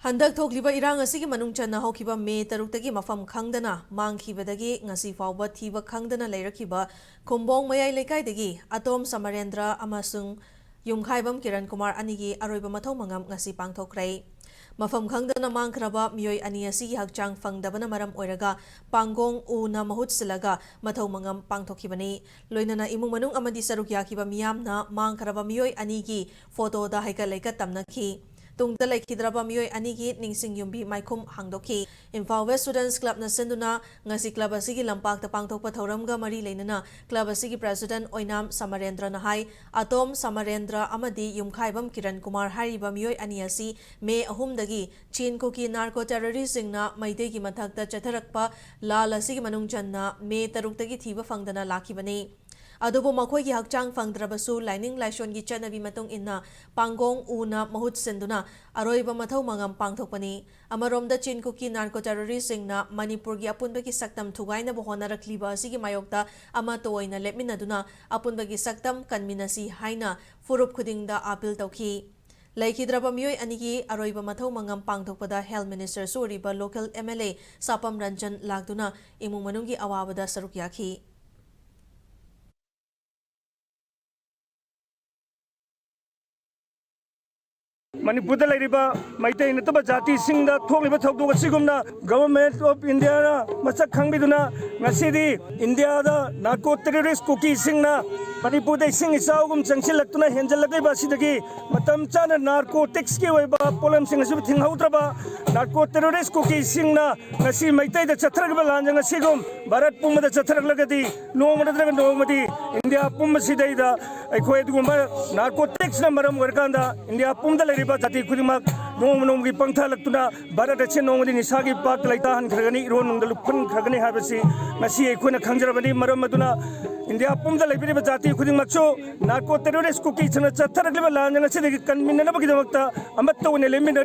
Handak thokliba irang asigi manung channa haukiba me taruk mafam khangdana mangkhibadagi ngasi fawba thiba khangdana leirakiba Pangong mayai lekaidagi atom Samarendra amasung yumkhaibam Kiran Kumar anigi aroiba mathau mangam ngasi pangthokrai mafam khangdana mangkhraba miyoi ani asigi hakchang fangdabana maram oiraga Pangong una mahut silaga mathau mangam pangthokibani loinana imung manung amadi saruk yakiba miyamna mangkhraba miyoi anigi photo da haika leika tamnaki Tungda laikhidraba miyoi anigi ningsing yumbi maikhum hangdoki Imphal West Students Club na senduna ngasi club asigi lampakta pangthokpa thauramga mari leinana club asigi president oinam Samarendra na hai atom Samarendra amadi yumkhaibam Kiran Kumar hariba miyoi ani asi me ahumdagi chin koki narco terrorist singna maidegi mathakta chatharakpa lal asigi manung channa me taruktagi thiba fangdana lakhibani Adobo makhoi ki hakchang fangdrabasu lining laishon gi chanabi matung inna Pangong una mahut senduna aroiba mathau mangam pangthokpani amaromda chinkuki narco terrorist singna Manipur gi apunba ki saktam thugaina bohona rakliba asigi mayokta ama toina lepminaduna apunba gi saktam kanminasi haina furup khudingda appeal tawki Laikhidraba miyoi anigi aroiba mathau mangam pangthokpada health minister suriba local MLA Sapam Ranjan lagduna imung manunggi awabada saruk yakhi Manipur da lairiba maitai nataba jati singda thokliba thokdo sigumna government of India na masak khangbiduna ngasidi India da narco terrorist cookie singna Manipur da sing isaugum changsilaktuna henjalagai basidagi matam chana narcotics ki oiba problem sing asu thinghautraba narco terrorist cookie singna ngasi maitai da chathragiba lanjang asigum Bharat pumma da chathraglagadi nomadaga nomadi India pumma sidai da aikoi dugumba narcotics na maram warkanda India pumda lairiba jati kudimak nom gi pangtha laktuna Bharat ache nomadi nisagi pak laita han khragani ron nungdalu phun khragani habasi ngasi aikoi khangjarabani maram maduna India pumda laibiriba jati kudingmakcho narco terrorist cookie chana chatharagliba lanjang asidagi kanminna bagidamata amatta one leminar